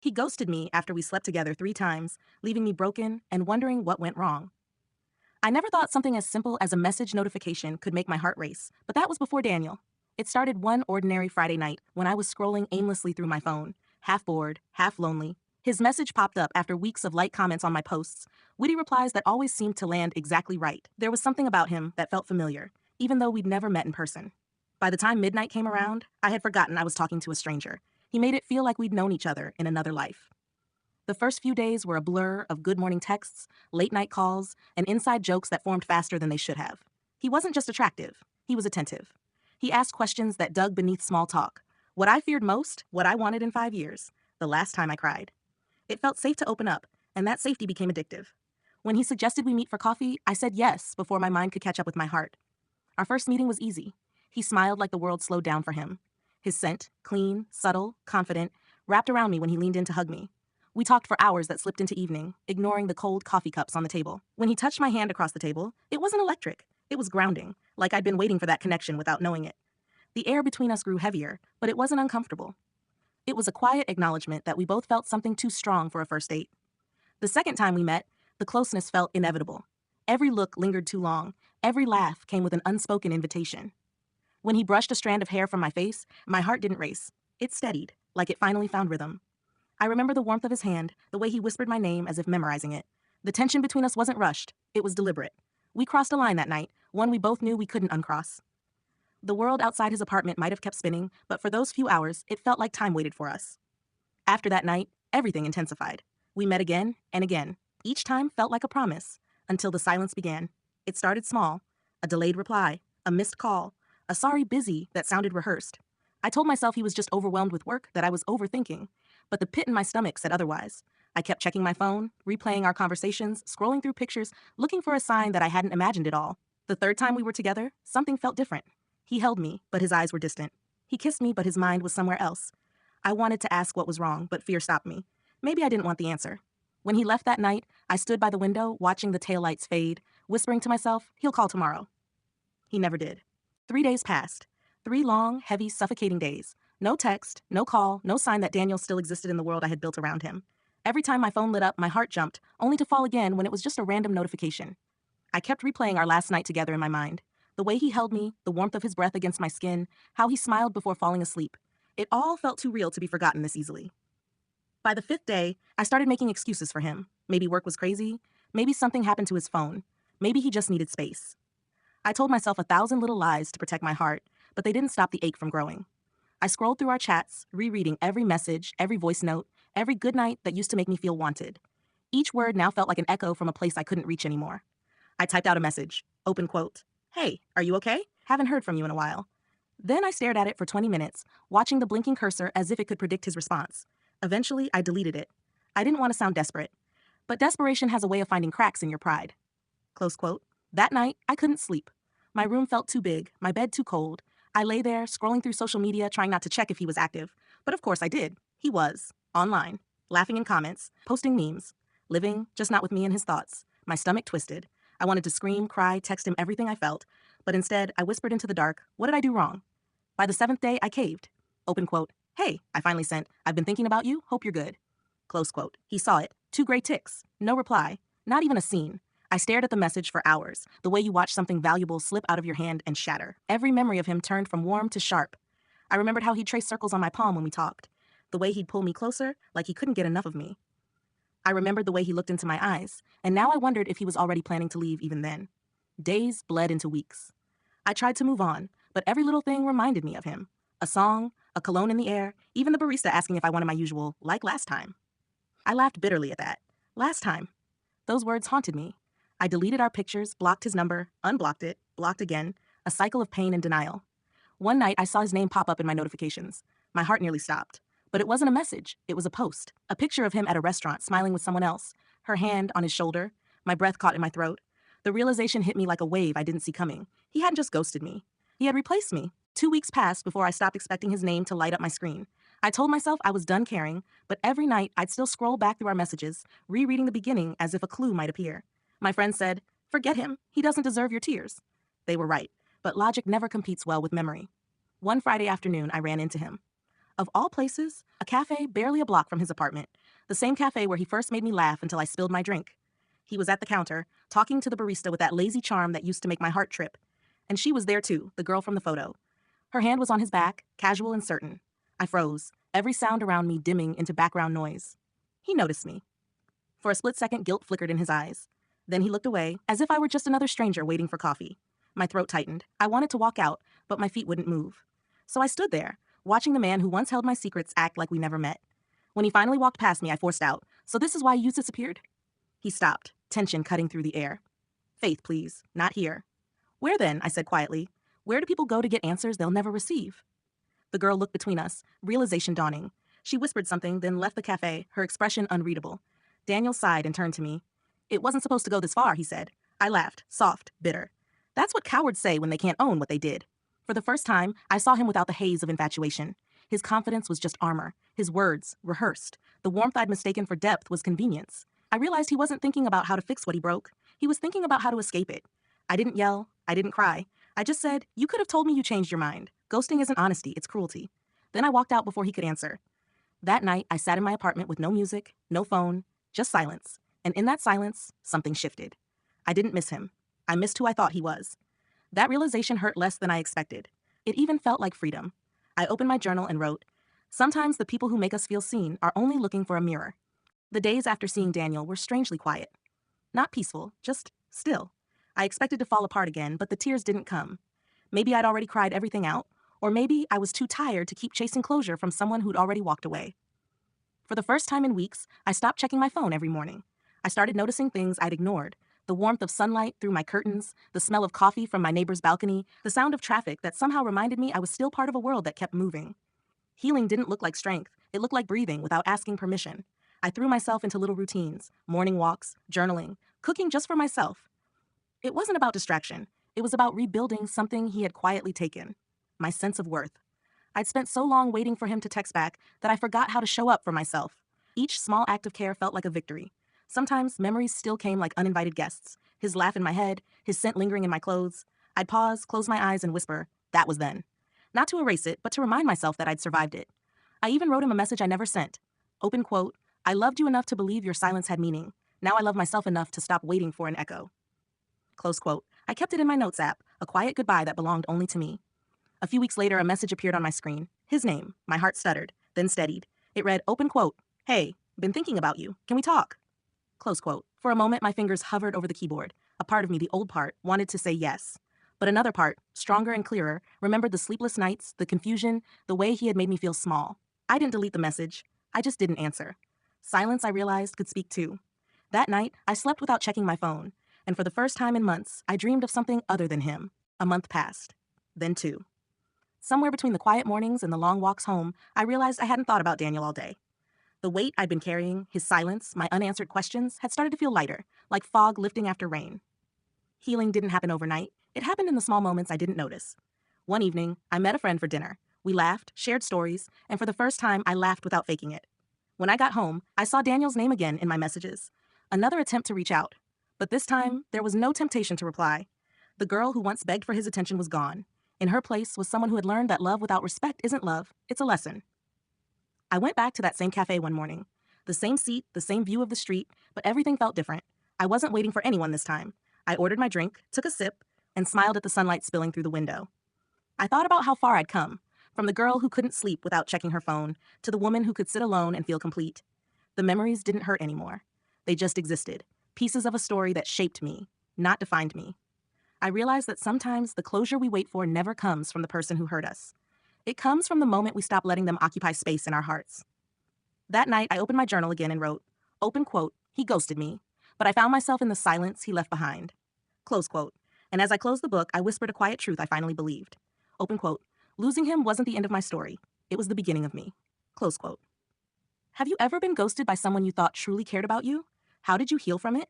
He ghosted me after we slept together 3 times, leaving me broken and wondering what went wrong. I never thought something as simple as a message notification could make my heart race, but that was before Daniel. It started one ordinary Friday night when I was scrolling aimlessly through my phone, half bored, half lonely. His message popped up after weeks of light comments on my posts, witty replies that always seemed to land exactly right. There was something about him that felt familiar, even though we'd never met in person. By the time midnight came around, I had forgotten I was talking to a stranger. He made it feel like we'd known each other in another life. The first few days were a blur of good morning texts, late night calls, and inside jokes that formed faster than they should have. He wasn't just attractive, he was attentive. He asked questions that dug beneath small talk. What I feared most, what I wanted in 5 years, the last time I cried. It felt safe to open up, and that safety became addictive. When he suggested we meet for coffee, I said yes before my mind could catch up with my heart. Our first meeting was easy. He smiled like the world slowed down for him. His scent, clean, subtle, confident, wrapped around me when he leaned in to hug me. We talked for hours that slipped into evening, ignoring the cold coffee cups on the table. When he touched my hand across the table, it wasn't electric. It was grounding, like I'd been waiting for that connection without knowing it. The air between us grew heavier, but it wasn't uncomfortable. It was a quiet acknowledgement that we both felt something too strong for a first date. The second time we met, the closeness felt inevitable. Every look lingered too long. Every laugh came with an unspoken invitation. When he brushed a strand of hair from my face, my heart didn't race. It steadied, like it finally found rhythm. I remember the warmth of his hand, the way he whispered my name as if memorizing it. The tension between us wasn't rushed. It was deliberate. We crossed a line that night, one we both knew we couldn't uncross. The world outside his apartment might have kept spinning, but for those few hours, it felt like time waited for us. After that night, everything intensified. We met again and again. Each time felt like a promise, until the silence began. It started small, a delayed reply, a missed call, a sorry busy that sounded rehearsed. I told myself he was just overwhelmed with work, that I was overthinking, but the pit in my stomach said otherwise. I kept checking my phone, replaying our conversations, scrolling through pictures, looking for a sign that I hadn't imagined it all. The third time we were together, something felt different. He held me, but his eyes were distant. He kissed me, but his mind was somewhere else. I wanted to ask what was wrong, but fear stopped me. Maybe I didn't want the answer. When he left that night, I stood by the window, watching the taillights fade, whispering to myself, he'll call tomorrow. He never did. 3 days passed. 3 long, heavy, suffocating days. No text, no call, no sign that Daniel still existed in the world I had built around him. Every time my phone lit up, my heart jumped, only to fall again when it was just a random notification. I kept replaying our last night together in my mind. The way he held me, the warmth of his breath against my skin, how he smiled before falling asleep. It all felt too real to be forgotten this easily. By the 5th day, I started making excuses for him. Maybe work was crazy. Maybe something happened to his phone. Maybe he just needed space. I told myself 1,000 little lies to protect my heart, but they didn't stop the ache from growing. I scrolled through our chats, rereading every message, every voice note, every goodnight that used to make me feel wanted. Each word now felt like an echo from a place I couldn't reach anymore. I typed out a message, open quote, "Hey, are you okay? Haven't heard from you in a while." Then I stared at it for 20 minutes, watching the blinking cursor as if it could predict his response. Eventually, I deleted it. I didn't want to sound desperate, but desperation has a way of finding cracks in your pride. Close quote. That night, I couldn't sleep. My room felt too big, my bed too cold. I lay there, scrolling through social media, trying not to check if he was active. But of course I did. He was. Online. Laughing in comments. Posting memes. Living, just not with me and his thoughts. My stomach twisted. I wanted to scream, cry, text him everything I felt. But instead, I whispered into the dark, what did I do wrong? By the 7th day, I caved. Open quote. "Hey," I finally sent. "I've been thinking about you. Hope you're good." Close quote. He saw it. 2 gray ticks. No reply. Not even a scene. I stared at the message for hours, the way you watch something valuable slip out of your hand and shatter. Every memory of him turned from warm to sharp. I remembered how he'd trace circles on my palm when we talked, the way he'd pull me closer, like he couldn't get enough of me. I remembered the way he looked into my eyes, and now I wondered if he was already planning to leave even then. Days bled into weeks. I tried to move on, but every little thing reminded me of him. A song, a cologne in the air, even the barista asking if I wanted my usual, like last time. I laughed bitterly at that. Last time. Those words haunted me. I deleted our pictures, blocked his number, unblocked it, blocked again, a cycle of pain and denial. One night, I saw his name pop up in my notifications. My heart nearly stopped. But it wasn't a message. It was a post. A picture of him at a restaurant, smiling with someone else, her hand on his shoulder, my breath caught in my throat. The realization hit me like a wave I didn't see coming. He hadn't just ghosted me. He had replaced me. 2 weeks passed before I stopped expecting his name to light up my screen. I told myself I was done caring, but every night I'd still scroll back through our messages, rereading the beginning as if a clue might appear. My friend said, "Forget him. He doesn't deserve your tears." They were right, but logic never competes well with memory. One Friday afternoon, I ran into him. Of all places, a cafe barely a block from his apartment. The same cafe where he first made me laugh until I spilled my drink. He was at the counter, talking to the barista with that lazy charm that used to make my heart trip. And she was there too, the girl from the photo. Her hand was on his back, casual and certain. I froze, every sound around me dimming into background noise. He noticed me. For a split second, guilt flickered in his eyes. Then he looked away, as if I were just another stranger waiting for coffee. My throat tightened. I wanted to walk out, but my feet wouldn't move. So I stood there, watching the man who once held my secrets act like we never met. When he finally walked past me, I forced out, "So this is why you disappeared?" He stopped, tension cutting through the air. "Faith, please, not here." "Where then?" I said quietly. "Where do people go to get answers they'll never receive?" The girl looked between us, realization dawning. She whispered something, then left the cafe, her expression unreadable. Daniel sighed and turned to me. "It wasn't supposed to go this far," he said. I laughed, soft, bitter. That's what cowards say when they can't own what they did. For the first time, I saw him without the haze of infatuation. His confidence was just armor, his words, rehearsed. The warmth I'd mistaken for depth was convenience. I realized he wasn't thinking about how to fix what he broke. He was thinking about how to escape it. I didn't yell. I didn't cry. I just said, "You could have told me you changed your mind. Ghosting isn't honesty, it's cruelty." Then I walked out before he could answer. That night, I sat in my apartment with no music, no phone, just silence. And in that silence, something shifted. I didn't miss him. I missed who I thought he was. That realization hurt less than I expected. It even felt like freedom. I opened my journal and wrote, "Sometimes the people who make us feel seen are only looking for a mirror." The days after seeing Daniel were strangely quiet. Not peaceful, just still. I expected to fall apart again, but the tears didn't come. Maybe I'd already cried everything out, or maybe I was too tired to keep chasing closure from someone who'd already walked away. For the first time in weeks, I stopped checking my phone every morning. I started noticing things I'd ignored. The warmth of sunlight through my curtains, the smell of coffee from my neighbor's balcony, the sound of traffic that somehow reminded me I was still part of a world that kept moving. Healing didn't look like strength. It looked like breathing without asking permission. I threw myself into little routines, morning walks, journaling, cooking just for myself. It wasn't about distraction. It was about rebuilding something he had quietly taken. My sense of worth. I'd spent so long waiting for him to text back that I forgot how to show up for myself. Each small act of care felt like a victory. Sometimes memories still came like uninvited guests. His laugh in my head, his scent lingering in my clothes. I'd pause, close my eyes, and whisper, "That was then." Not to erase it, but to remind myself that I'd survived it. I even wrote him a message I never sent. Open quote, "I loved you enough to believe your silence had meaning. Now I love myself enough to stop waiting for an echo." Close quote. I kept it in my notes app, a quiet goodbye that belonged only to me. A few weeks later, a message appeared on my screen. His name. My heart stuttered, then steadied. It read, open quote, "Hey, been thinking about you. Can we talk?" Close quote. For a moment, my fingers hovered over the keyboard. A part of me, the old part, wanted to say yes. But another part, stronger and clearer, remembered the sleepless nights, the confusion, the way he had made me feel small. I didn't delete the message. I just didn't answer. Silence, I realized, could speak too. That night, I slept without checking my phone. And for the first time in months, I dreamed of something other than him. A month passed. Then two. Somewhere between the quiet mornings and the long walks home, I realized I hadn't thought about Daniel all day. The weight I'd been carrying, his silence, my unanswered questions, had started to feel lighter, like fog lifting after rain. Healing didn't happen overnight. It happened in the small moments I didn't notice. One evening, I met a friend for dinner. We laughed, shared stories, and for the first time, I laughed without faking it. When I got home, I saw Daniel's name again in my messages. Another attempt to reach out. But this time, there was no temptation to reply. The girl who once begged for his attention was gone. In her place was someone who had learned that love without respect isn't love, it's a lesson. I went back to that same cafe one morning. The same seat, the same view of the street, but everything felt different. I wasn't waiting for anyone this time. I ordered my drink, took a sip, and smiled at the sunlight spilling through the window. I thought about how far I'd come, from the girl who couldn't sleep without checking her phone, to the woman who could sit alone and feel complete. The memories didn't hurt anymore. They just existed, pieces of a story that shaped me, not defined me. I realized that sometimes the closure we wait for never comes from the person who hurt us. It comes from the moment we stop letting them occupy space in our hearts. That night, I opened my journal again and wrote, open quote, "He ghosted me, but I found myself in the silence he left behind." Close quote. And as I closed the book, I whispered a quiet truth I finally believed. Open quote, "Losing him wasn't the end of my story. It was the beginning of me." Close quote. Have you ever been ghosted by someone you thought truly cared about you? How did you heal from it?